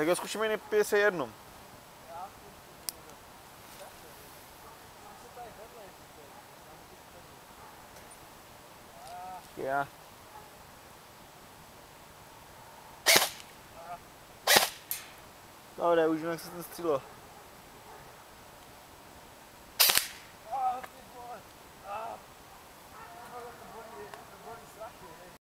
Tak já zkusíme jiný 51. Já. Dobre, už vím, jak se ten střílo.